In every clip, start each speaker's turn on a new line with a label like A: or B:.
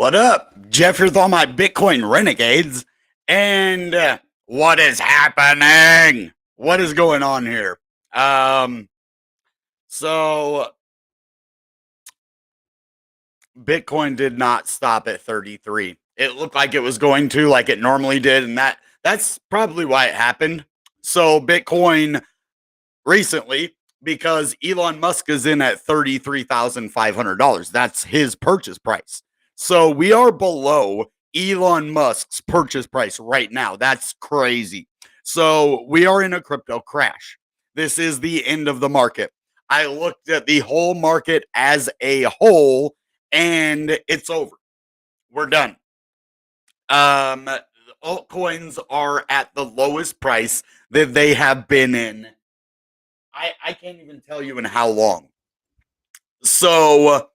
A: What up? Jeff here with all my Bitcoin renegades. And what is happening? What is going on here? So Bitcoin did not stop at 33. It looked like it was going to, like it normally did, and that's probably why it happened. So Bitcoin recently, because Elon Musk is in at $33,500. That's his purchase price. So we are below Elon Musk's purchase price right now. That's crazy. So we are in a crypto crash. This is the end of the market. I looked at the whole market as a whole and it's over. We're done. Altcoins are at the lowest price that they have been in. I can't even tell you in how long. So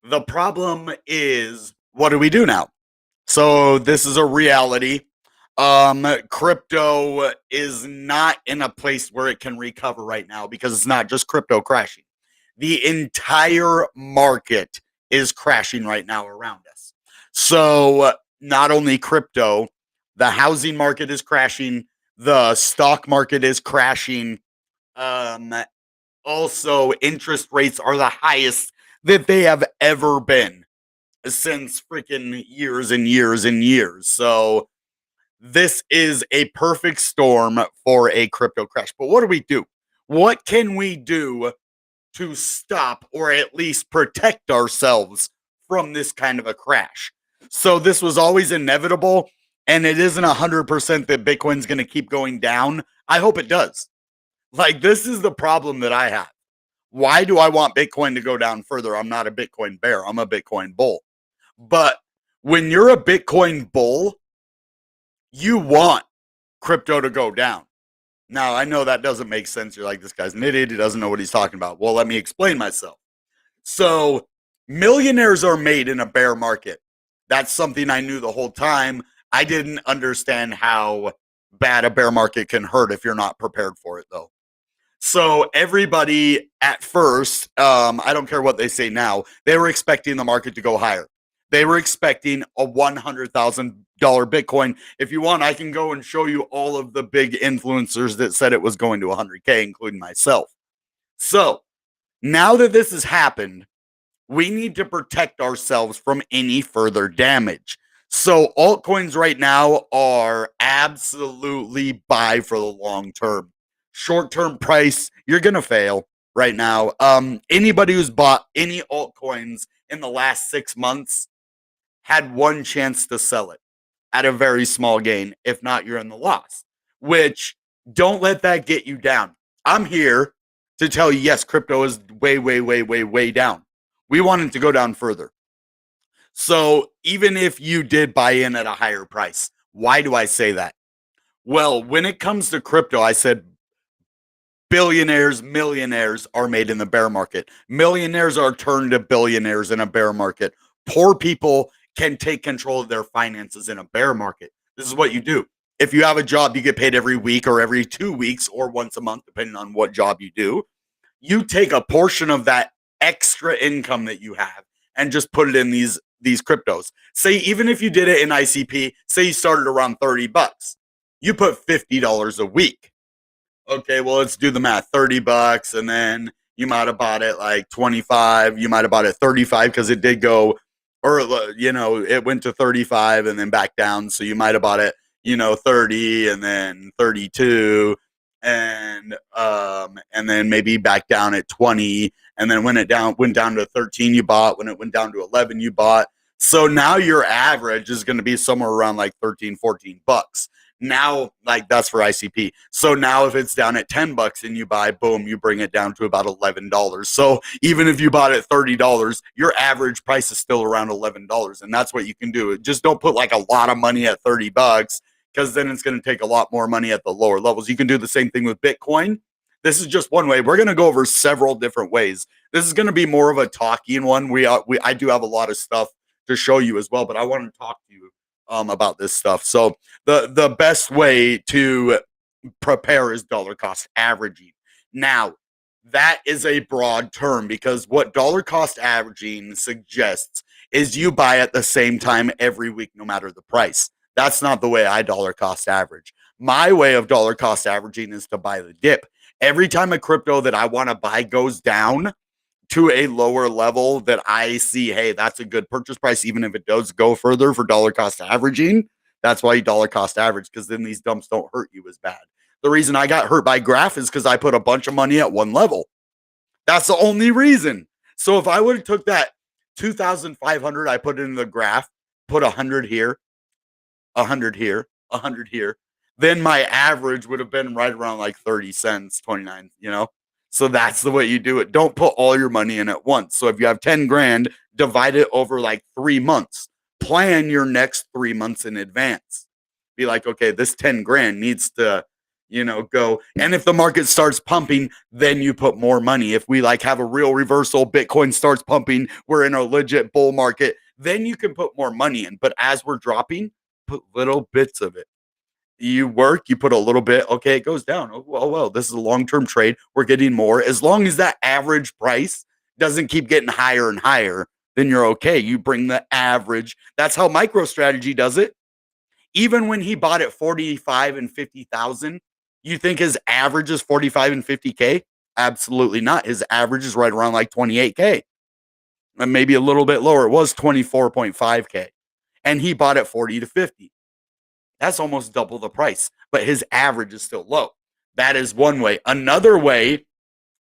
A: the problem is, what do we do now? So this is a reality. Crypto is not in a place where it can recover right now because it's not just crypto crashing. The entire market is crashing right now around us. So not only crypto, the housing market is crashing, the stock market is crashing. Also, interest rates are the highest that they have ever been since freaking years and years and years. So this is a perfect storm for a crypto crash. But what do we do? What can we do to stop or at least protect ourselves from this kind of a crash? So this was always inevitable, and it isn't 100% that Bitcoin's going to keep going down. I hope it does. Like, this is the problem that I have. Why do I want Bitcoin to go down further? I'm not a Bitcoin bear. I'm a Bitcoin bull. But when you're a Bitcoin bull, you want crypto to go down. Now, I know that doesn't make sense. You're like, this guy's an idiot. He doesn't know what he's talking about. Well, let me explain myself. So, millionaires are made in a bear market. That's something I knew the whole time. I didn't understand how bad a bear market can hurt if you're not prepared for it, though. So everybody at first, I don't care what they say now, they were expecting the market to go higher. They were expecting a $100,000 Bitcoin. If you want, I can go and show you all of the big influencers that said it was going to 100K, including myself. So now that this has happened, we need to protect ourselves from any further damage. So altcoins right now are absolutely buy for the long term. Short-term price, you're going to fail right now. Anybody who's bought any altcoins in the last 6 months had one chance to sell it at a very small gain. If not, you're in the loss, which don't let that get you down. I'm here to tell you, yes, crypto is way, way, way, way, way down. We want it to go down further. So even if you did buy in at a higher price, why do I say that? Well, when it comes to crypto, I said billionaires, millionaires are made in the bear market. Millionaires are turned to billionaires in a bear market. Poor people can take control of their finances in a bear market. This is what you do. If you have a job, you get paid every week or every 2 weeks or once a month, depending on what job you do. You take a portion of that extra income that you have and just put it in these cryptos. Say, even if you did it in ICP, say you started around $30, you put $50 a week. Okay, well, let's do the math. $30, and then you might have bought it like 25. You might have bought it 35 because it did go, or it went to 35 and then back down. So you might have bought it, 30 and then 32, and then maybe back down at 20, and then when it went down to 13, you bought. When it went down to 11, you bought. So now your average is going to be somewhere around like 13, 14 bucks. Now, like, that's for ICP. So now if it's down at 10 bucks and you buy, boom, you bring it down to about $11. So even if you bought at $30, your average price is still around $11. And that's what you can do. Just don't put like a lot of money at 30 bucks, because then it's going to take a lot more money at the lower levels. You can do the same thing with Bitcoin. This is just one way. We're going to go over several different ways. This is going to be more of a talking one. I do have a lot of stuff to show you as well, but I want to talk to you about this stuff. So the best way to prepare is dollar cost averaging. Now, that is a broad term because what dollar cost averaging suggests is you buy at the same time every week, no matter the price. That's not the way I dollar cost average. My way of dollar cost averaging is to buy the dip. Every time a crypto that I want to buy goes down to a lower level that I see, hey, that's a good purchase price, even if it does go further for dollar cost averaging. That's why you dollar cost average, because then these dumps don't hurt you as bad. The reason I got hurt by graph is because I put a bunch of money at one level. That's the only reason. So if I would have took that 2,500, I put it in the graph, put 100 here, 100 here, 100 here, then my average would have been right around like 30 cents, 29, you know? So that's the way you do it. Don't put all your money in at once. So if you have 10 grand, divide it over like 3 months. Plan your next 3 months in advance. Be like, okay, this 10 grand needs to, go. And if the market starts pumping, then you put more money. If we like have a real reversal, Bitcoin starts pumping, we're in a legit bull market, then you can put more money in. But as we're dropping, put little bits of it. You work, you put a little bit, okay, it goes down. Oh, well, this is a long-term trade. We're getting more. As long as that average price doesn't keep getting higher and higher, then you're okay. You bring the average. That's how MicroStrategy does it. Even when he bought at 45 and 50,000, you think his average is 45 and 50K? Absolutely not. His average is right around like 28K. And maybe a little bit lower. It was 24.5K. And he bought at 40 to 50. That's almost double the price, but his average is still low. That is one way. Another way,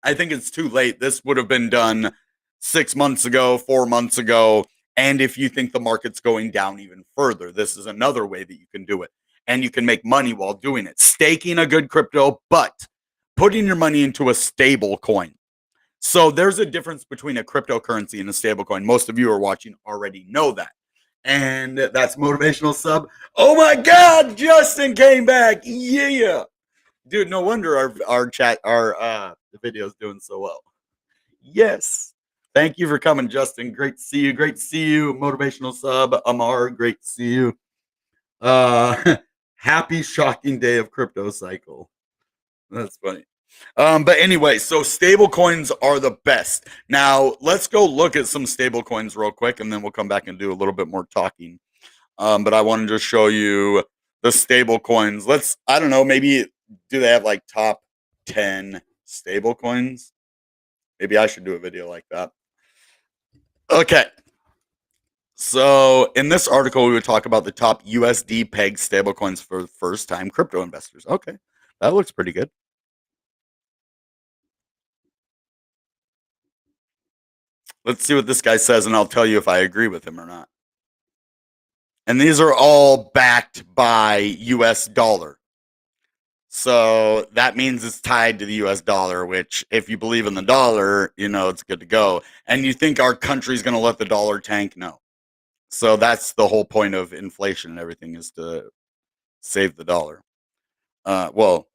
A: I think it's too late. This would have been done 6 months ago, 4 months ago. And if you think the market's going down even further, this is another way that you can do it. And you can make money while doing it. Staking a good crypto, but putting your money into a stable coin. So there's a difference between a cryptocurrency and a stable coin. Most of you who are watching already know that. And that's motivational sub. Oh my God, Justin came back. Yeah. Dude, no wonder our video's doing so well. Yes. Thank you for coming, Justin. Great to see you. Great to see you. Motivational sub. Amar, great to see you. Happy shocking day of crypto cycle. That's funny. But anyway, so stable coins are the best. Now let's go look at some stable coins real quick, and then we'll come back and do a little bit more talking. But I wanted to show you the stable coins. I don't know, maybe do they have like top 10 stable coins? Maybe I should do a video like that. Okay. So in this article, we would talk about the top USD peg stablecoins for first time crypto investors. Okay. That looks pretty good. Let's see what this guy says, and I'll tell you if I agree with him or not. And these are all backed by US dollar. So that means it's tied to the US dollar, which if you believe in the dollar, it's good to go. And you think our country's going to let the dollar tank? No. So that's the whole point of inflation and everything, is to save the dollar. Well,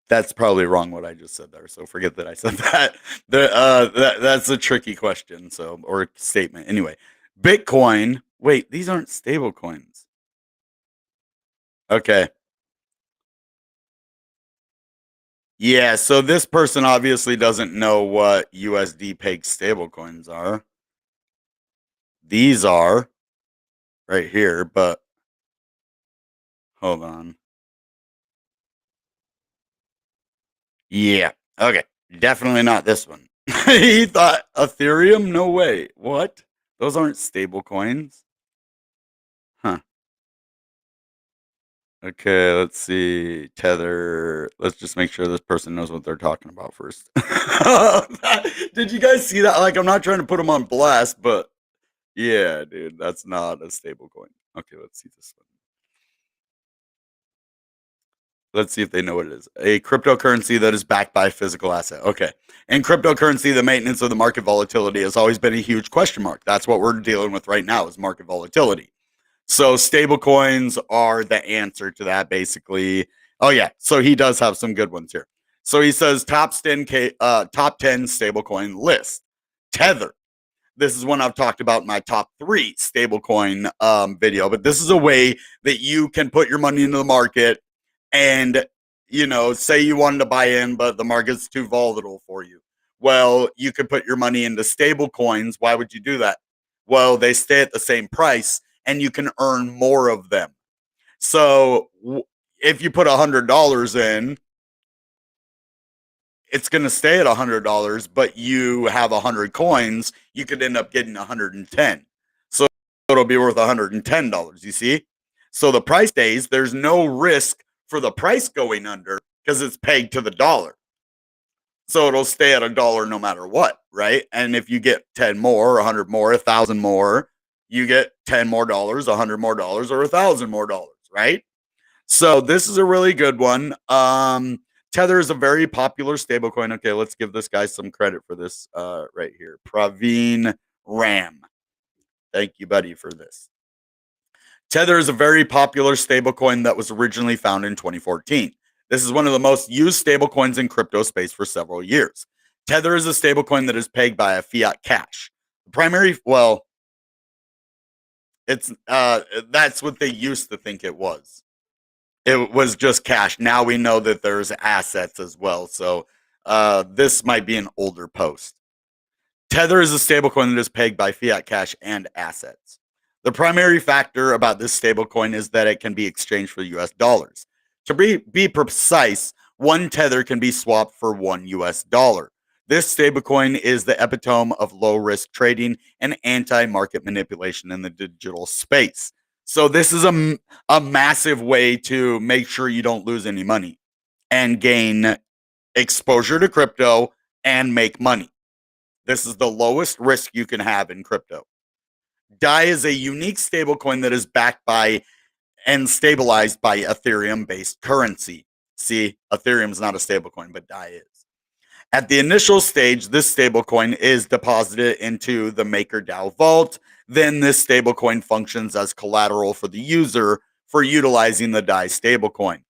A: that's probably wrong what I just said there. So forget that I said that. That's a tricky question, or statement. Anyway, Bitcoin. Wait, these aren't stable coins. Okay. Yeah, so this person obviously doesn't know what USD peg stable coins are. These are right here, but hold on. Yeah. Okay. Definitely not this one. He thought Ethereum? No way. What? Those aren't stable coins. Huh. Okay, let's see. Tether. Let's just make sure this person knows what they're talking about first. Did you guys see that? Like, I'm not trying to put them on blast, but yeah, dude, that's not a stable coin. Okay, let's see this one. Let's see if they know what it is. A cryptocurrency that is backed by a physical asset. Okay. In cryptocurrency, the maintenance of the market volatility has always been a huge question mark. That's what we're dealing with right now, is market volatility. So stable coins are the answer to that, basically. Oh yeah, so he does have some good ones here. So he says top 10 stablecoin list. Tether. This is one I've talked about in my top 3 stablecoin video, but this is a way that you can put your money into the market and say you wanted to buy in, but the market's too volatile for you. Well, you could put your money into stable coins. Why would you do that? Well, they stay at the same price and you can earn more of them. So if you put $100 in, it's going to stay at $100, but you have 100 coins, you could end up getting 110. So it'll be worth $110, you see? So the price stays, there's no risk for the price going under because it's pegged to the dollar. So it'll stay at $1 no matter what, right? And if you get 10 more, 100 more, 1,000 more, you get 10 more dollars, 100 more dollars, or 1,000 more dollars, right? So this is a really good one. Tether is a very popular stablecoin. Okay, let's give this guy some credit for this right here. Praveen Ram. Thank you, buddy, for this. Tether is a very popular stablecoin that was originally found in 2014. This is one of the most used stablecoins in crypto space for several years. Tether is a stablecoin that is pegged by a fiat cash. The primary, well, it's that's what they used to think it was. It was just cash. Now we know that there's assets as well. So this might be an older post. Tether is a stablecoin that is pegged by fiat cash and assets. The primary factor about this stablecoin is that it can be exchanged for US dollars. To be precise, one Tether can be swapped for one US dollar. This stablecoin is the epitome of low risk trading and anti market manipulation in the digital space. So this is a massive way to make sure you don't lose any money and gain exposure to crypto and make money. This is the lowest risk you can have in crypto. DAI is a unique stablecoin that is backed by and stabilized by Ethereum-based currency. See, Ethereum is not a stablecoin, but DAI is. At the initial stage, this stablecoin is deposited into the MakerDAO vault. Then this stablecoin functions as collateral for the user for utilizing the DAI stablecoin.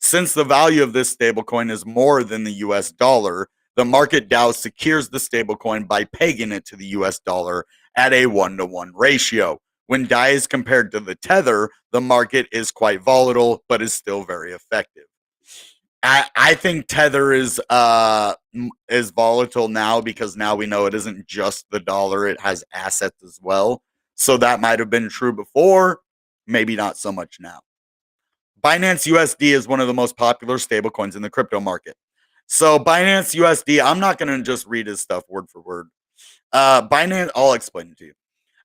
A: Since the value of this stablecoin is more than the US dollar, the market DAO secures the stablecoin by pegging it to the US dollar at a 1-to-1 ratio. When DAI is compared to the Tether, the market is quite volatile, but is still very effective. I think Tether is volatile now because now we know it isn't just the dollar, it has assets as well. So that might have been true before, maybe not so much now. Binance USD is one of the most popular stablecoins in the crypto market. So Binance USD, I'm not going to just read his stuff word for word. Binance, I'll explain it to you.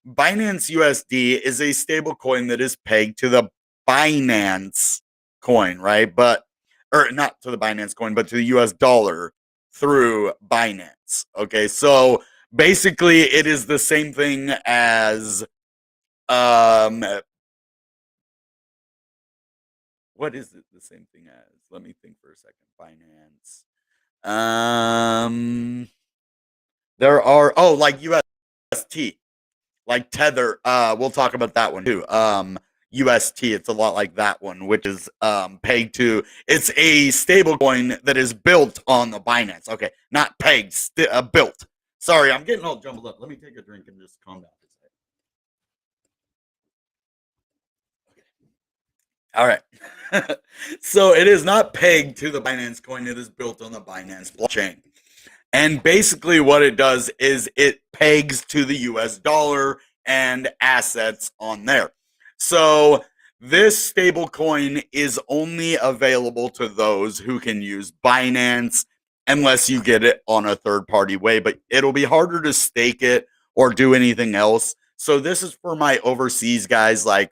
A: Binance USD is a stablecoin that is pegged to the Binance coin, right? Or not to the Binance coin, but to the US dollar through Binance. Okay, so basically it is the same thing as what is it the same thing as? Let me think for a second. Binance. There are like UST, like Tether. We'll talk about that one too. UST, it's a lot like that one, which is pegged to. It's a stable coin that is built on the Binance. Okay, not pegged, built. Sorry, I'm getting all jumbled up. Let me take a drink and just calm down. All right. So it is not pegged to the Binance coin. It is built on the Binance blockchain. And basically what it does is it pegs to the US dollar and assets on there. So this stable coin is only available to those who can use Binance unless you get it on a third-party way. But it'll be harder to stake it or do anything else. So this is for my overseas guys like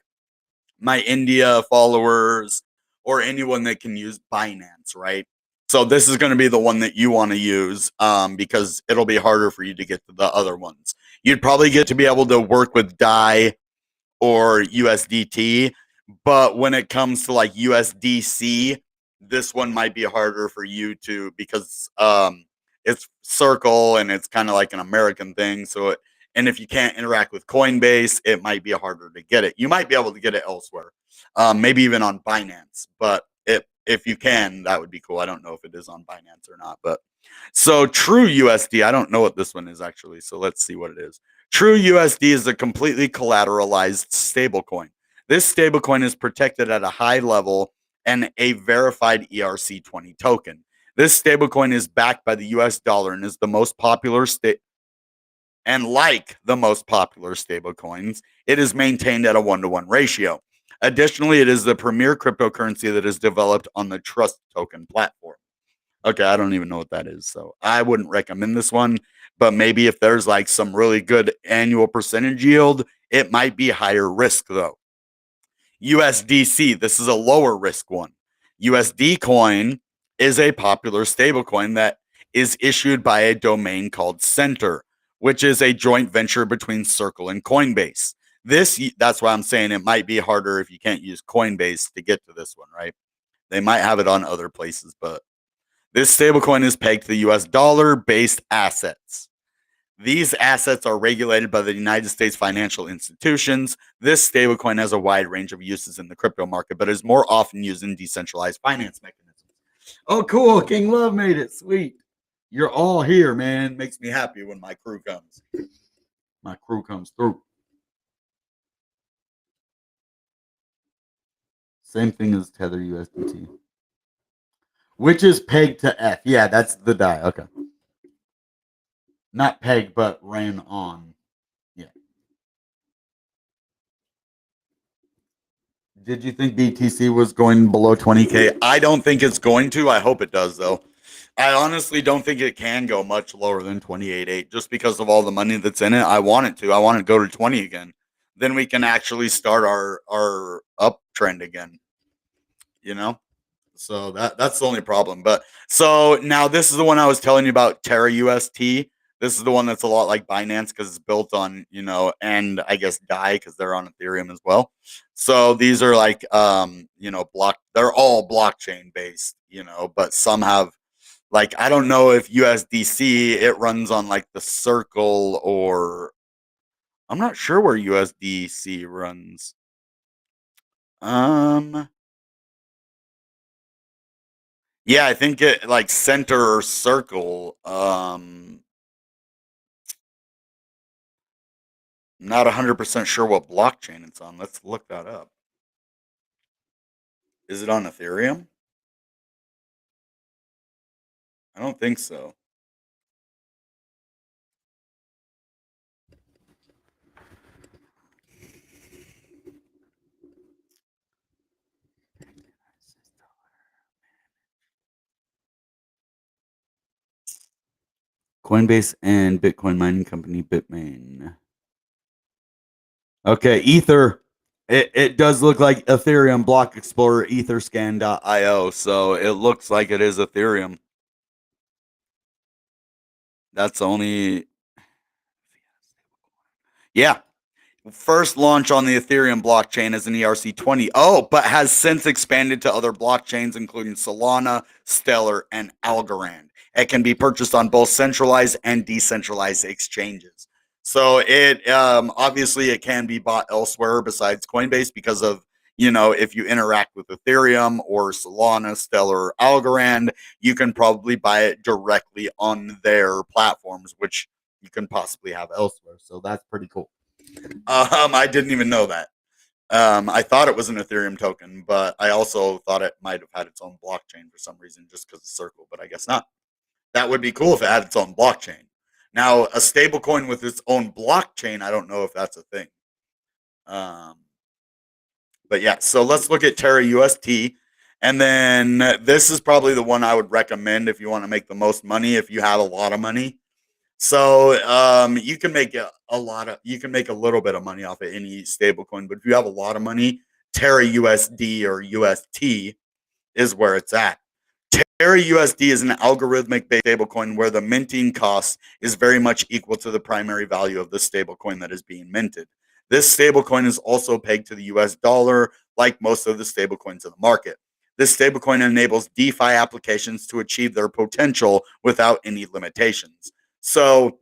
A: my India followers or anyone that can use Binance, right? So this is going to be the one that you want to use because it'll be harder for you to get to the other ones. You'd probably get to be able to work with DAI or USDT, but when it comes to like USDC, this one might be harder for you to because it's Circle and it's kind of like an American thing. And if you can't interact with Coinbase, it might be harder to get it. You might be able to get it elsewhere, maybe even on Binance. But if you can, that would be cool. I don't know if it is on Binance or not. But so True USD, I don't know what this one is actually. So let's see what it is. True USD is a completely collateralized stablecoin. This stablecoin is protected at a high level and a verified ERC20 token. This stablecoin is backed by the US dollar and is the most popular and like the most popular stablecoins, it is maintained at a 1-to-1 ratio. Additionally, it is the premier cryptocurrency that is developed on the Trust token platform. Okay, I don't even know what that is, so I wouldn't recommend this one, but maybe if there's like some really good annual percentage yield, it might be higher risk though. USDC, this is a lower risk one. USD Coin is a popular stablecoin that is issued by a domain called Center, which is a joint venture between Circle and Coinbase. That's why I'm saying it might be harder if you can't use Coinbase to get to this one, right? They might have it on other places, but this stablecoin is pegged to the US dollar based assets. These assets are regulated by the United States financial institutions. This stablecoin has a wide range of uses in the crypto market, but is more often used in decentralized finance mechanisms. Oh, cool. King Love made it. Sweet. You're all here, man. Makes me happy when my crew comes. My crew comes through. Same thing as Tether USDT. Which is pegged to F. Yeah, that's the DAI. Okay. Not pegged, but ran on. Yeah. Did you think BTC was going below 20K? I don't think it's going to. I hope it does, though. I honestly don't think it can go much lower than 28.8 just because of all the money that's in it. I want it to. I want it to go to 20 again. Then we can actually start our uptrend again. You know? So that's the only problem. But so now this is the one I was telling you about, Terra UST. This is the one that's a lot like Binance because it's built on, and I guess DAI because they're on Ethereum as well. So these are like, they're all blockchain based, but some have like, I don't know if USDC, it runs on like the Circle or I'm not sure where USDC runs. Yeah, I think it like Center or Circle. Not 100% sure what blockchain it's on. Let's look that up. Is it on Ethereum? I don't think so. Coinbase and Bitcoin mining company Bitmain. Okay, Ether. It does look like Ethereum Block Explorer Etherscan.io, so it looks like it is Ethereum. That's only. Yeah. First launch on the Ethereum blockchain as an ERC20. Oh, but has since expanded to other blockchains, including Solana, Stellar, and Algorand. It can be purchased on both centralized and decentralized exchanges. So it obviously it can be bought elsewhere besides Coinbase because of if you interact with Ethereum or Solana, Stellar, or Algorand, you can probably buy it directly on their platforms, which you can possibly have elsewhere. So that's pretty cool. I didn't even know that. I thought it was an Ethereum token, but I also thought it might have had its own blockchain for some reason, just because of Circle. But I guess not. That would be cool if it had its own blockchain. Now, a stablecoin with its own blockchain, I don't know if that's a thing. But yeah, so let's look at Terra UST. And then this is probably the one I would recommend if you want to make the most money, if you have a lot of money. So you can make you can make a little bit of money off of any stablecoin, but if you have a lot of money, Terra USD or UST is where it's at. Terra USD is an algorithmic based stablecoin where the minting cost is very much equal to the primary value of the stablecoin that is being minted. This stablecoin is also pegged to the US dollar, like most of the stablecoins in the market. This stablecoin enables DeFi applications to achieve their potential without any limitations. So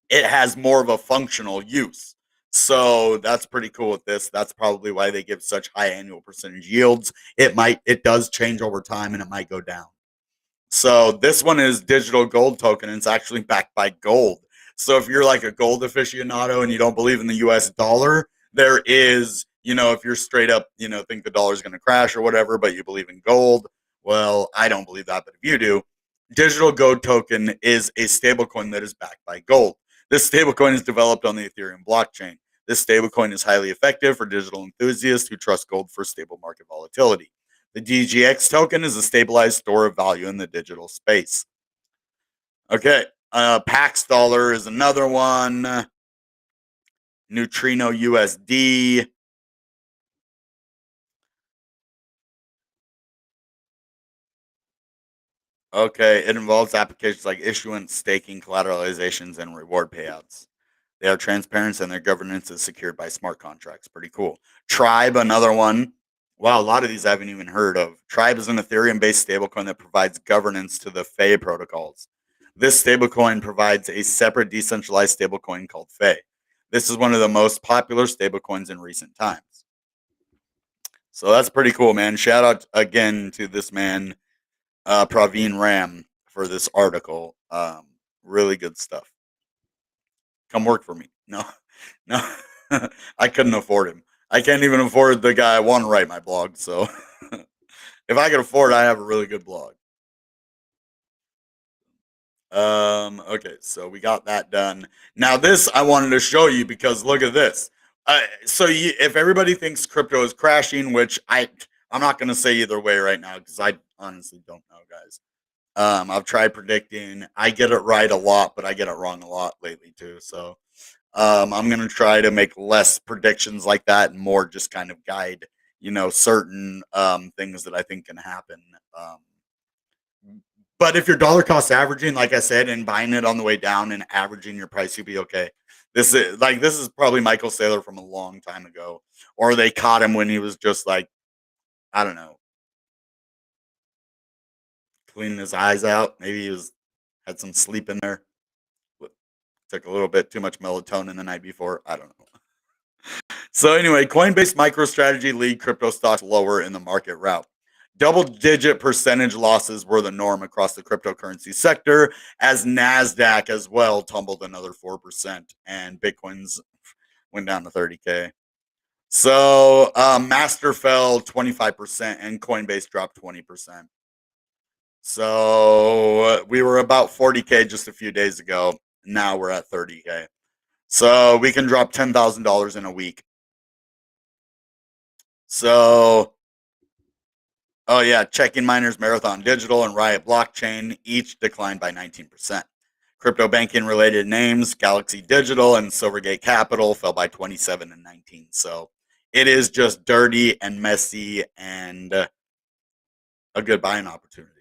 A: it has more of a functional use. So that's pretty cool with this. That's probably why they give such high annual percentage yields. It does change over time and it might go down. So this one is digital gold token and it's actually backed by gold. So if you're like a gold aficionado and you don't believe in the US dollar, there is if you're straight up, think the dollar's going to crash or whatever, but you believe in gold, well, I don't believe that, but if you do, digital gold token is a stablecoin that is backed by gold. This stablecoin is developed on the Ethereum blockchain. This stablecoin is highly effective for digital enthusiasts who trust gold for stable market volatility. The DGX token is a stabilized store of value in the digital space. Okay, Pax Dollar is another one. Neutrino USD. Okay, it involves applications like issuance, staking, collateralizations, and reward payouts. They are transparent and their governance is secured by smart contracts. Pretty cool. Tribe, another one. Wow, a lot of these I haven't even heard of. Tribe is an Ethereum based stablecoin that provides governance to the FEI protocols. This stablecoin provides a separate decentralized stablecoin called FEI. This is one of the most popular stablecoins in recent times. So that's pretty cool, man. Shout out again to this man, Praveen Ram, for this article. Really good stuff. Come work for me. No, no, I couldn't afford him. I can't even afford the guy I want to write my blog. So if I could afford it, I have a really good blog. Okay, so we got that done. Now this I wanted to show you because look at this. If everybody thinks crypto is crashing, which I'm not going to say either way right now because I honestly don't know, guys. I've tried predicting. I get it right a lot, but I get it wrong a lot lately too. So I'm gonna try to make less predictions like that and more just kind of guide, certain things that I think can happen. But if you're dollar cost averaging, like I said, and buying it on the way down and averaging your price, you'll be okay. This is probably Michael Saylor from a long time ago, or they caught him when he was just like, I don't know, cleaning his eyes out. Maybe he was had some sleep in there. Took a little bit too much melatonin the night before. I don't know. So anyway, Coinbase MicroStrategy lead crypto stocks lower in the market rout. Double-digit percentage losses were the norm across the cryptocurrency sector, as Nasdaq as well tumbled another 4%, and Bitcoin's went down to 30K. So Master fell 25%, and Coinbase dropped 20%. So we were about 40K just a few days ago. Now we're at 30K. So we can drop $10,000 in a week. So, oh yeah, Checking Miners, Marathon Digital, and Riot Blockchain each declined by 19%. Crypto banking related names, Galaxy Digital and Silvergate Capital, fell by 27 and 19. So it is just dirty and messy and a good buying opportunity.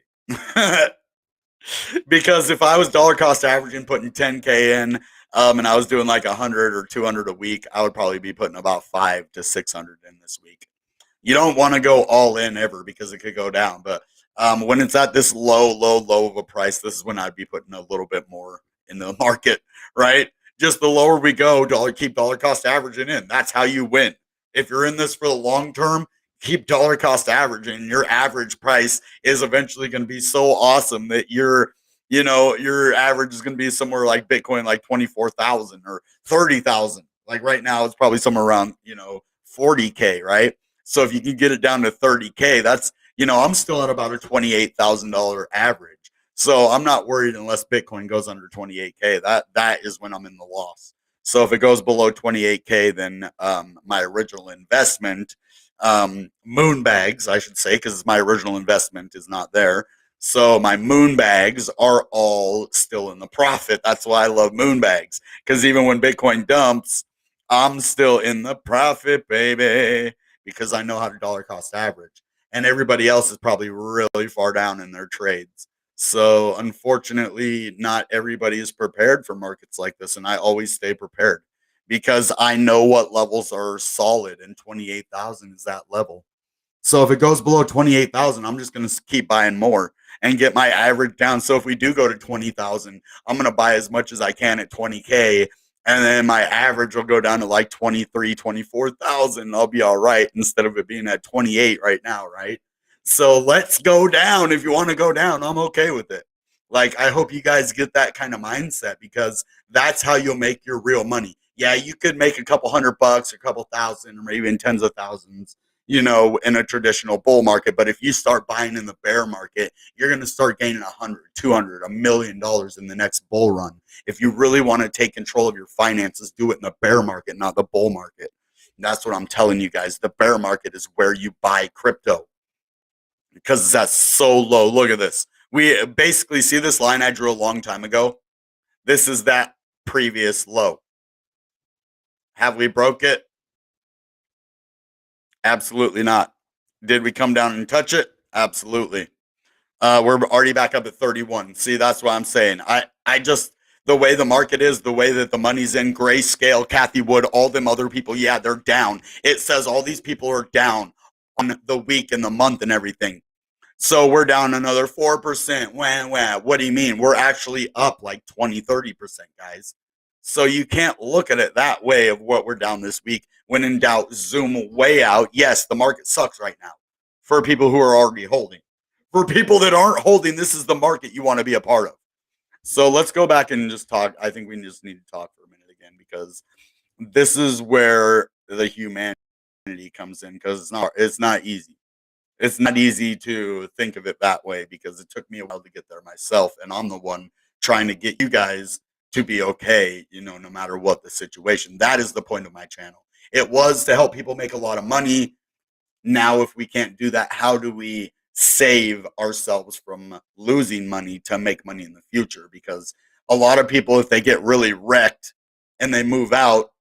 A: Because if I was dollar cost averaging putting 10K in, and I was doing like 100 or 200 a week, I would probably be putting about 5 to 600 in this week. You don't want to go all in ever because it could go down, but when it's at this low of a price, this is when I'd be putting a little bit more in the market, right? Just the lower we go, keep dollar cost averaging in. That's how you win. If you're in this for the long term, keep dollar cost averaging. Your average price is eventually going to be so awesome that your average is going to be somewhere like Bitcoin, like 24,000 or 30,000. Like right now, it's probably somewhere around 40K, right? So if you can get it down to 30K, that's I'm still at about a $28,000 average. So I'm not worried unless Bitcoin goes under 28K. That is when I'm in the loss. So if it goes below 28K, then my original investment, moon bags, I should say, because my original investment is not there. So my moon bags are all still in the profit. That's why I love moon bags, because even when Bitcoin dumps, I'm still in the profit, baby, because I know how to dollar cost average. And everybody else is probably really far down in their trades. So unfortunately, not everybody is prepared for markets like this. And I always stay prepared because I know what levels are solid, and 28,000 is that level. So if it goes below 28,000, I'm just going to keep buying more and get my average down. So if we do go to 20,000, I'm going to buy as much as I can at 20K. And then my average will go down to like 23, 24,000. I'll be all right instead of it being at 28 right now, right? So let's go down. If you want to go down, I'm okay with it. Like, I hope you guys get that kind of mindset because that's how you'll make your real money. yeah, you could make a couple $100, a couple thousand, or maybe in tens of thousands, you know, in a traditional bull market. But if you start buying in the bear market, you're going to start gaining 100, 200, $1 million in the next bull run. If you really want to take control of your finances, do it in the bear market, not the bull market. And that's what I'm telling you guys. The bear market is where you buy crypto because that's so low. Look at this. We basically see this line I drew a long time ago. This is that previous low. Have we broke it? Absolutely not. Did we come down and touch it? Absolutely. We're already back up at 31. See, that's what I'm saying. I just the way the market is, the way that the money's in, Grayscale, Kathy Wood, all them other people, yeah, they're down. It says all these people are down on the week and the month and everything. So we're down another 4%. Wah. What do you mean? We're actually up like 20, 30%, guys. So you can't look at it that way of what we're down this week. When in doubt, zoom way out. Yes, the market sucks right now for people who are already holding. For people that aren't holding, this is the market you want to be a part of. So let's go back and just talk. I think we just need to talk for a minute again because this is where the humanity comes in because it's not easy. It's not easy to think of it that way because it took me a while to get there myself. And I'm the one trying to get you guys to be okay, you know, no matter what the situation. That is the point of my channel. It was to help people make a lot of money. Now, if we can't do that, how do we save ourselves from losing money to make money in the future? Because a lot of people, if they get really wrecked and they move out,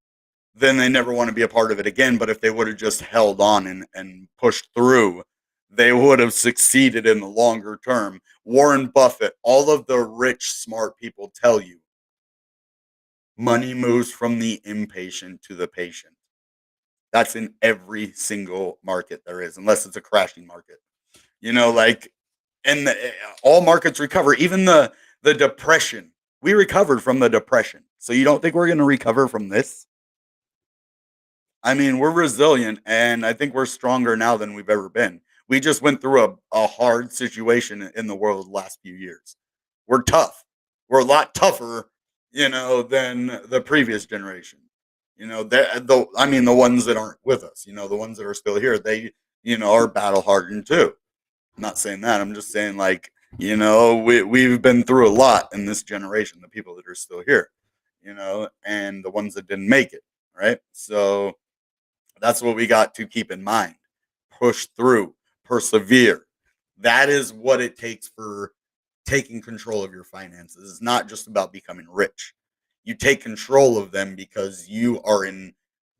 A: then they never want to be a part of it again. But if they would have just held on and pushed through, they would have succeeded in the longer term. Warren Buffett, all of the rich, smart people tell you money moves from the impatient to the patient. That's in every single market there is, unless it's a crashing market. You know, like, and all markets recover, even the depression. We recovered from the depression. So you don't think we're going to recover from this? I mean, we're resilient, and I think we're stronger now than we've ever been. We just went through a hard situation in the world the last few years. We're tough. We're a lot tougher, you know, than the previous generation. You know, I mean, the ones that aren't with us, you know, the ones that are still here, they, you know, are battle hardened too. I'm not saying that. I'm just saying, like, you know, we've been through a lot in this generation, the people that are still here, you know, and the ones that didn't make it, right? So that's what we got to keep in mind. Push through, persevere. That is what it takes for taking control of your finances. It's not just about becoming rich. You take control of them because you are in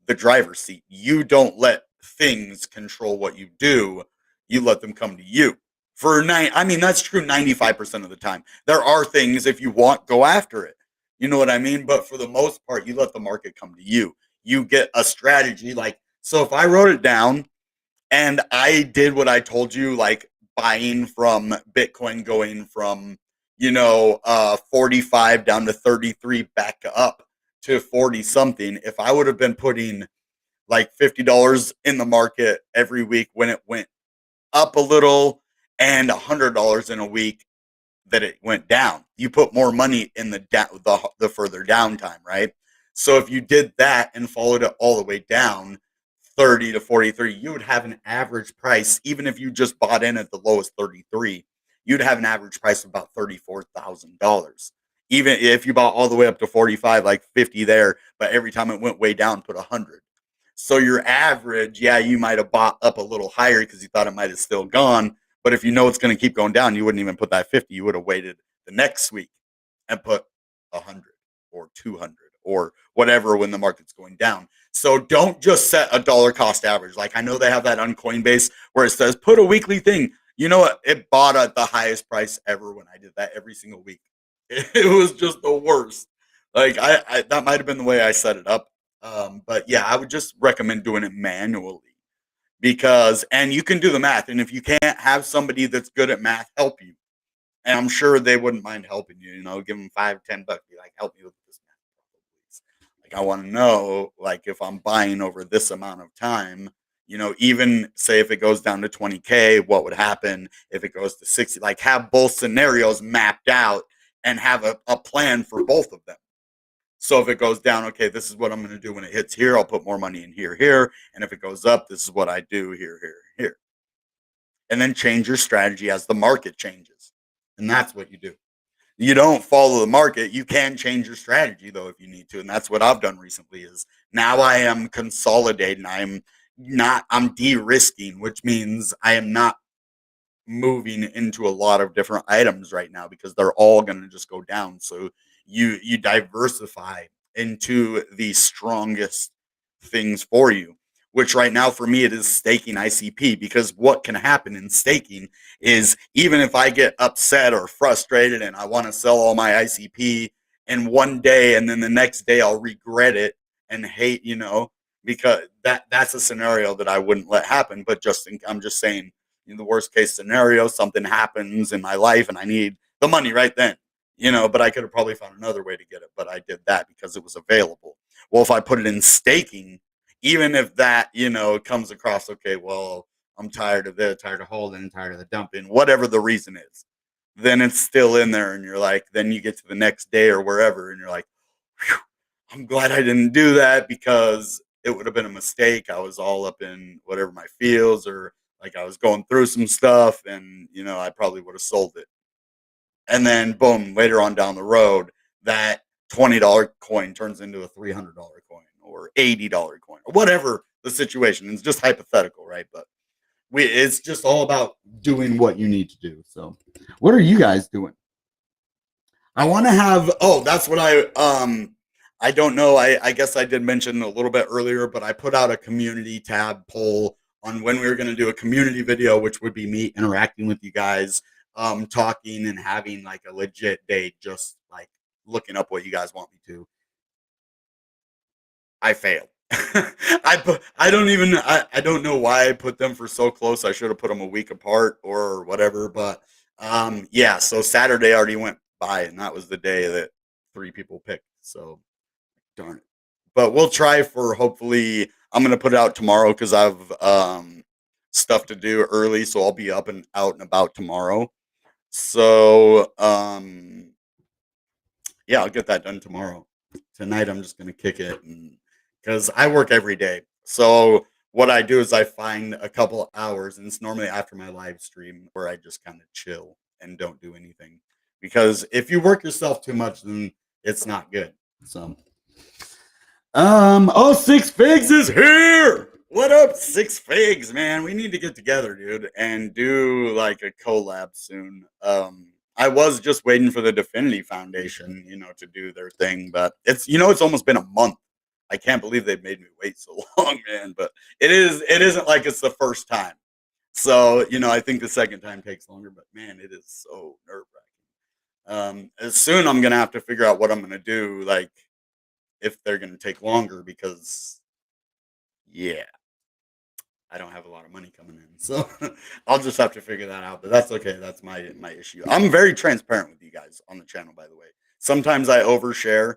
A: the driver's seat. You don't let things control what you do. You let them come to you. I mean, that's true 95% of the time. There are things, if you want, go after it. You know what I mean? But for the most part, you let the market come to you. You get a strategy. Like, so if I wrote it down and I did what I told you, like buying from Bitcoin, going from, you know, 45 down to 33, back up to 40 something, if I would have been putting like $50 in the market every week when it went up a little and $100 in a week that it went down, you put more money in the further down time, right? So if you did that and followed it all the way down 30 to 43, you would have an average price. Even if you just bought in at the lowest 33, you'd have an average price of about $34,000. Even if you bought all the way up to 45, like 50 there, but every time it went way down, put 100. So your average, yeah, you might have bought up a little higher because you thought it might have still gone. But if you know it's going to keep going down, you wouldn't even put that 50. You would have waited the next week and put 100 or 200 or whatever when the market's going down. So don't just set a dollar cost average. Like, I know they have that on Coinbase where it says put a weekly thing. You know what? It bought at the highest price ever when I did that every single week. It was just the worst. Like, I that might have been the way I set it up. But yeah, I would just recommend doing it manually because, and you can do the math. And if you can't have somebody that's good at math help you, and I'm sure they wouldn't mind helping you, you know, give them $5, $10, be like, help me with this math. Like, I want to know, like, if I'm buying over this amount of time, you know, even say if it goes down to 20K, what would happen if it goes to 60? Like, have both scenarios mapped out and have a plan for both of them. So if it goes down, okay, this is what I'm going to do when it hits here. I'll put more money in here, here. And if it goes up, this is what I do here, here, here. And then change your strategy as the market changes. And that's what you do. You don't follow the market. You can change your strategy though if you need to. And that's what I've done recently is now I am consolidating. I'm de-risking, which means I am not moving into a lot of different items right now because they're all going to just go down. So you diversify into the strongest things for you, which right now for me it is staking ICP, because what can happen in staking is even if I get upset or frustrated and I want to sell all my ICP in one day and then the next day I'll regret it and hate, because that's a scenario that I wouldn't let happen. But I'm just saying, in the worst case scenario, something happens in my life and I need the money right then, but I could have probably found another way to get it, but I did that because it was available. Well, if I put it in staking, even if that, comes across, okay, well, I'm tired of this, tired of holding, tired of the dumping, whatever the reason is, then it's still in there. And you're like, then you get to the next day or wherever, and you're like, I'm glad I didn't do that because it would have been a mistake. I was all up in whatever my feels, or like I was going through some stuff and, I probably would have sold it. And then boom, later on down the road, that $20 coin turns into a $300 coin or $80 coin or whatever the situation. It's just hypothetical, right? But it's just all about doing what you need to do. So what are you guys doing? I want to have, oh, that's what I don't know. I guess I did mention a little bit earlier, but I put out a community tab poll on when we were going to do a community video, which would be me interacting with you guys, talking and having like a legit day, just like looking up what you guys want me to. I failed. I don't know why I put them for so close. I should have put them a week apart or whatever, but yeah, so Saturday already went by and that was the day that three people picked. So darn it. But we'll try for, hopefully I'm going to put it out tomorrow cuz I've stuff to do early, so I'll be up and out and about tomorrow. So yeah, I'll get that done tomorrow. Tonight, I'm just gonna kick it, and because I work every day, so what I do is I find a couple of hours, and it's normally after my live stream where I just kind of chill and don't do anything. Because if you work yourself too much, then it's not good. So oh, Six Figs is here. What up, Six Figs, man? We need to get together, dude, and do like a collab soon. I was just waiting for the Definity Foundation, to do their thing, but it's almost been a month. I can't believe they've made me wait so long, man. But it isn't like it's the first time. So, I think the second time takes longer, but man, it is so nerve wracking. As soon I'm gonna have to figure out what I'm gonna do, like if they're going to take longer, because yeah, I don't have a lot of money coming in, so I'll just have to figure that out. But that's okay. That's my issue. I'm very transparent with you guys on the channel, by the way. Sometimes I overshare,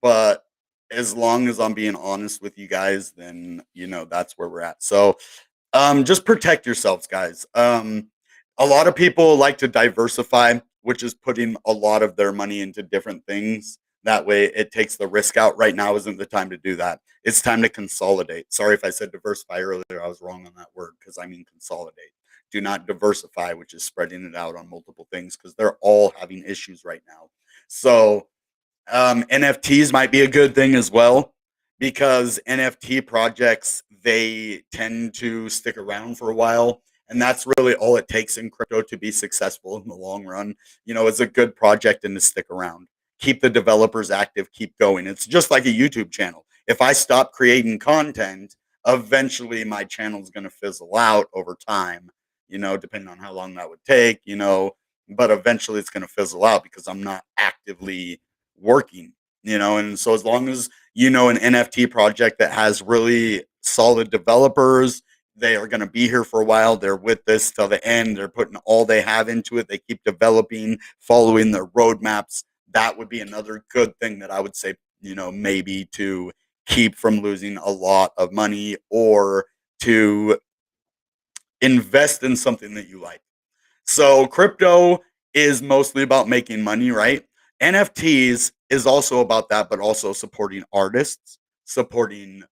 A: but as long as I'm being honest with you guys, then that's where we're at. So just protect yourselves, guys. A lot of people like to diversify, which is putting a lot of their money into different things. That way, it takes the risk out. Right now isn't the time to do that. It's time to consolidate. Sorry if I said diversify earlier. I was wrong on that word because I mean consolidate. Do not diversify, which is spreading it out on multiple things, because they're all having issues right now. So NFTs might be a good thing as well, because NFT projects, they tend to stick around for a while. And that's really all it takes in crypto to be successful in the long run. It's a good project and to stick around. Keep the developers active, keep going. It's just like a YouTube channel. If I stop creating content, eventually my channel is going to fizzle out over time, depending on how long that would take, but eventually it's going to fizzle out because I'm not actively working, and so as long as an NFT project that has really solid developers, they are going to be here for a while. They're with this till the end. They're putting all they have into it. They keep developing, following their roadmaps. That would be another good thing that I would say, maybe to keep from losing a lot of money, or to invest in something that you like. So crypto is mostly about making money, right? NFTs is also about that, but also supporting artists, supporting,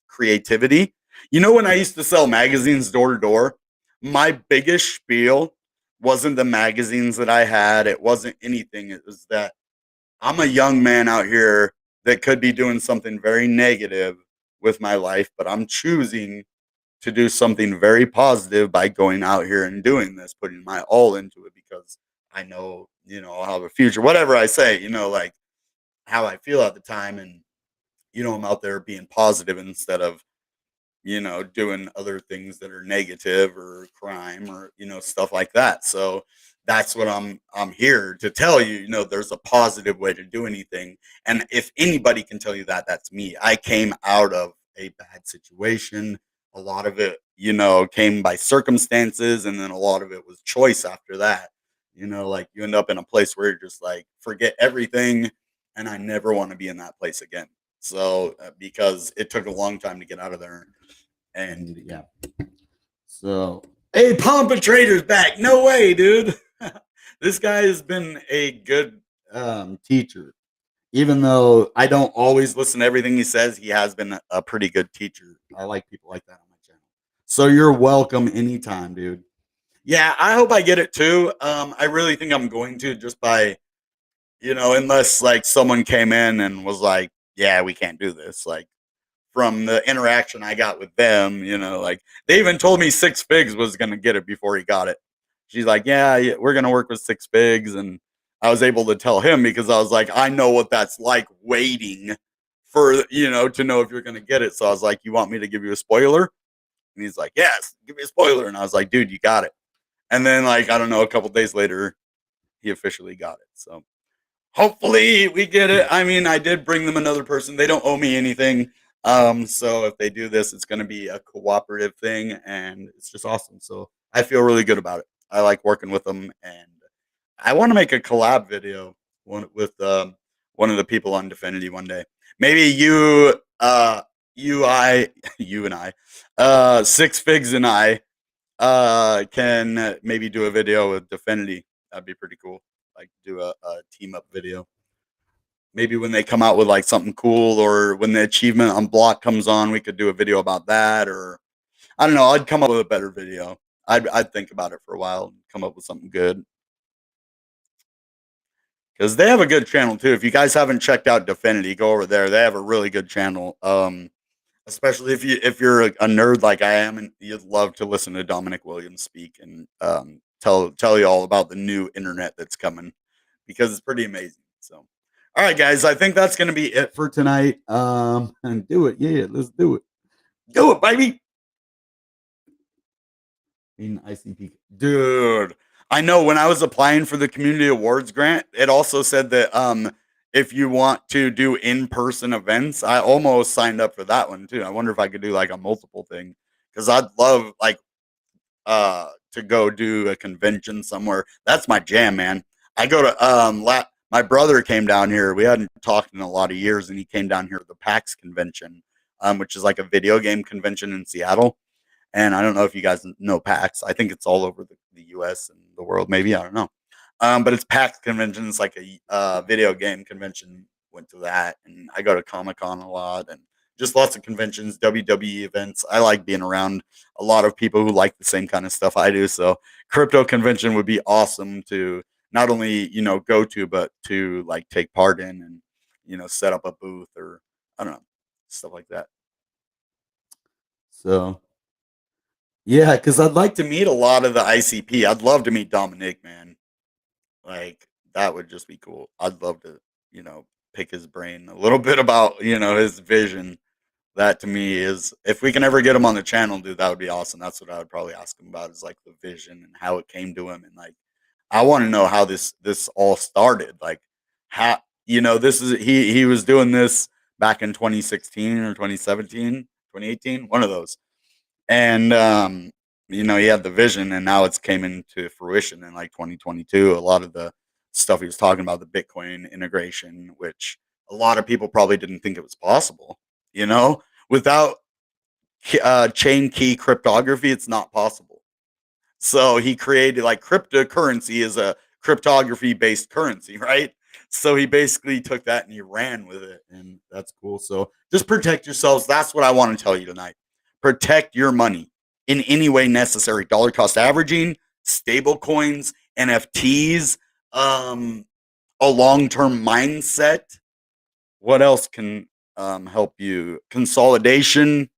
A: creativity. When I used to sell magazines door to door, my biggest spiel wasn't the magazines that I had. It wasn't anything. It was that I'm a young man out here that could be doing something very negative with my life, but I'm choosing to do something very positive by going out here and doing this, putting my all into it because I know, I'll have a future. Whatever I say, like how I feel at the time. And, I'm out there being positive instead of doing other things that are negative or crime or, stuff like that. So that's what I'm here to tell you, there's a positive way to do anything. And if anybody can tell you that, that's me. I came out of a bad situation. A lot of it, came by circumstances, and then a lot of it was choice after that. Like you end up in a place where you're just like, forget everything. And I never want to be in that place again. So, because it took a long time to get out of there. And yeah. So, hey, Pomp and Trader's back. No way, dude. This guy has been a good teacher. Even though I don't always listen to everything he says, he has been a pretty good teacher. I like people like that on my channel. So you're welcome anytime, dude. Yeah, I hope I get it too. I really think I'm going to, just by, unless like someone came in and was like, yeah, we can't do this. Like, from the interaction I got with them, like they even told me Six Figs was going to get it before he got it. She's like, yeah, we're going to work with Six Figs. And I was able to tell him because I was like, I know what that's like waiting for, to know if you're going to get it. So I was like, you want me to give you a spoiler? And he's like, yes, give me a spoiler. And I was like, dude, you got it. And then, like, I don't know, a couple days later, he officially got it. So hopefully we get it. I mean, I did bring them another person. They don't owe me anything. So if they do this, it's going to be a cooperative thing, and it's just awesome. So I feel really good about it. I like working with them, and I want to make a collab video with one of the people on Definity one day. Maybe you and I, Six Figs and I, can maybe do a video with Definity. That'd be pretty cool. Like do a team up video. Maybe when they come out with like something cool, or when the achievement unblock comes on, we could do a video about that. Or I don't know. I'd come up with a better video. I'd think about it for a while and come up with something good, because they have a good channel too. If you guys haven't checked out Definity, go over there. They have a really good channel. Especially if you're a nerd like I am, and you'd love to listen to Dominic Williams speak and tell you all about the new internet that's coming, because it's pretty amazing. So, all right, guys, I think that's going to be it for tonight. And do it, yeah, let's do it, baby. In ICP, dude. I know when I was applying for the community awards grant, it also said that if you want to do in-person events, I almost signed up for that one too. I wonder if I could do like a multiple thing, because I'd love like to go do a convention somewhere. That's my jam, man. I go to my brother came down here. We hadn't talked in a lot of years, and he came down here to the PAX convention, which is like a video game convention in Seattle. And I don't know if you guys know PAX. I think it's all over the US and the world, maybe. I don't know. But it's PAX convention. It's like a video game convention. Went to that. And I go to Comic Con a lot, and just lots of conventions, WWE events. I like being around a lot of people who like the same kind of stuff I do. So crypto convention would be awesome to not only, go to, but to like take part in, and, set up a booth, or I don't know, stuff like that. So yeah, because I'd like to meet a lot of the ICP. I'd love to meet Dominic, man. Like, that would just be cool. I'd love to, pick his brain a little bit about, his vision. That to me is, if we can ever get him on the channel, dude, that would be awesome. That's what I would probably ask him about, is like the vision and how it came to him. And like, I want to know how this all started. Like, how, this is, he was doing this back in 2016 or 2017, 2018, one of those. And he had the vision, and now it's came into fruition in like 2022. A lot of the stuff he was talking about, the Bitcoin integration, which a lot of people probably didn't think it was possible, without chain key cryptography, it's not possible. So he created, like, cryptocurrency is a cryptography based currency, right? So he basically took that and he ran with it, and that's cool. So just protect yourselves. That's what I want to tell you tonight. Protect your money in any way necessary. Dollar cost averaging, stable coins, NFTs, um, a long term mindset. What else can help you? Consolidation,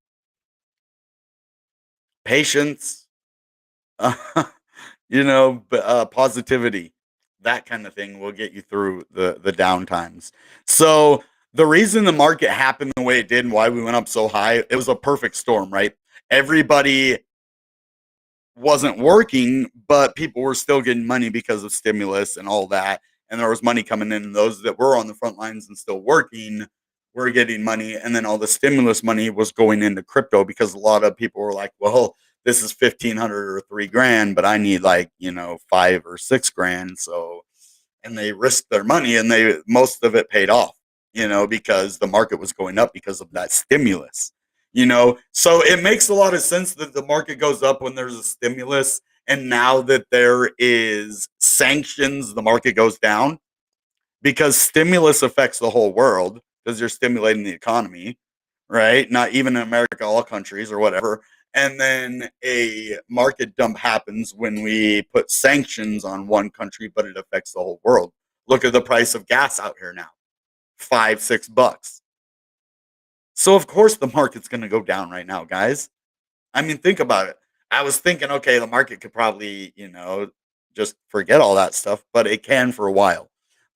A: patience, positivity, that kind of thing will get you through the down times. So the reason the market happened the way it did and why we went up so high, it was a perfect storm, right? Everybody wasn't working, but people were still getting money because of stimulus and all that. And there was money coming in, and those that were on the front lines and still working were getting money. And then all the stimulus money was going into crypto because a lot of people were like, well, this is 1,500 or 3 grand, but I need like, 5 or 6 grand. So, and they risked their money, and most of it paid off, because the market was going up because of that stimulus. So it makes a lot of sense that the market goes up when there's a stimulus, and now that there is sanctions, the market goes down, because stimulus affects the whole world because you're stimulating the economy, right? Not even in America, all countries or whatever. And then a market dump happens when we put sanctions on one country, but it affects the whole world. Look at the price of gas out here now, 5, $6. So of course the market's going to go down right now, guys. I mean, think about it. I was thinking, okay, the market could probably, just forget all that stuff, but it can for a while.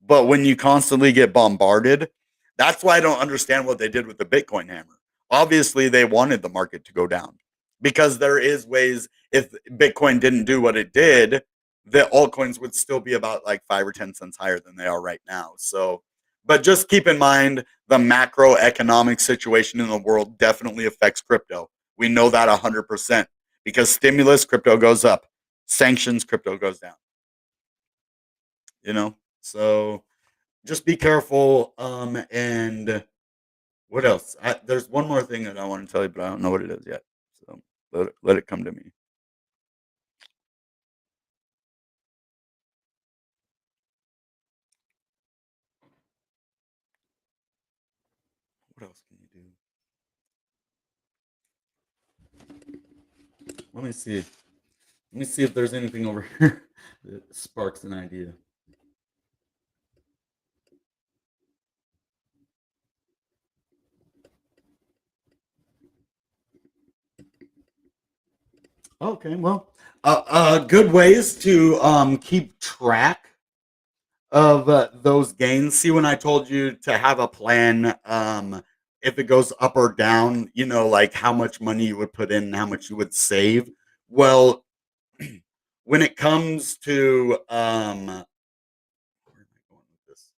A: But when you constantly get bombarded, that's why I don't understand what they did with the Bitcoin hammer. Obviously, they wanted the market to go down because there is ways, if Bitcoin didn't do what it did, the altcoins would still be about like 5 or 10 cents higher than they are right now. So, but just keep in mind the macroeconomic situation in the world definitely affects crypto. We know that 100% because stimulus, crypto goes up. Sanctions, crypto goes down. So just be careful. And what else? There's one more thing that I want to tell you, but I don't know what it is yet. So let it come to me. What else can you do? Let me see. Let me see if there's anything over here that sparks an idea. Okay, well, good ways to keep track of those gains. See, when I told you to have a plan, if it goes up or down, like how much money you would put in and how much you would save. Well, when it comes to where am I going with this?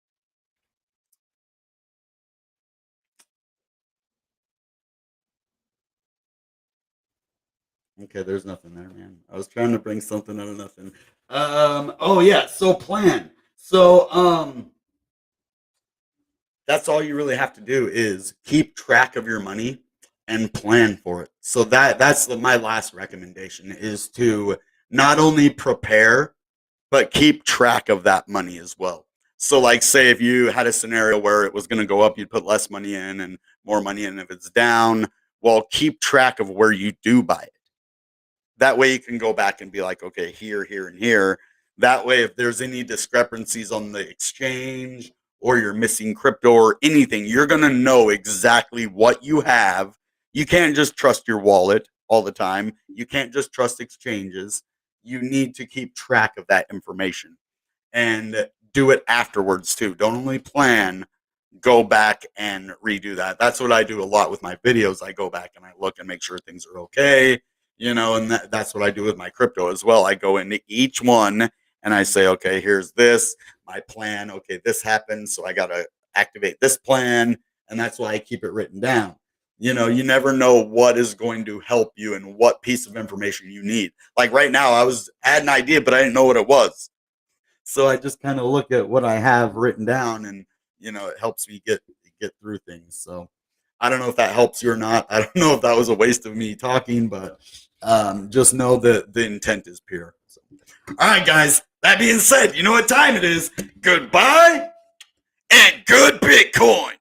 A: Okay, there's nothing there, man. I was trying to bring something out of nothing. Oh yeah, so plan. So that's all you really have to do is keep track of your money and plan for it. So that's my last recommendation is to not only prepare but keep track of that money as well. So like say if you had a scenario where it was going to go up, you'd put less money in and more money in if it's down. Well, keep track of where you do buy it. That way you can go back and be like, okay, here, here, and here. That way, if there's any discrepancies on the exchange or you're missing crypto or anything, you're going to know exactly what you have. You can't just trust your wallet all the time. You can't just trust exchanges. You need to keep track of that information and do it afterwards too. Don't only plan, go back and redo that. That's what I do a lot with my videos. I go back and I look and make sure things are okay, and that's what I do with my crypto as well. I go into each one and I say, okay, here's this, my plan. Okay, this happened. So I got to activate this plan. And that's why I keep it written down. You never know what is going to help you and what piece of information you need. Like right now, had an idea, but I didn't know what it was. So I just kind of look at what I have written down, and it helps me get through things. So I don't know if that helps you or not. I don't know if that was a waste of me talking, but just know that the intent is pure. So, all right, guys. That being said, you know what time it is. Goodbye and good Bitcoin.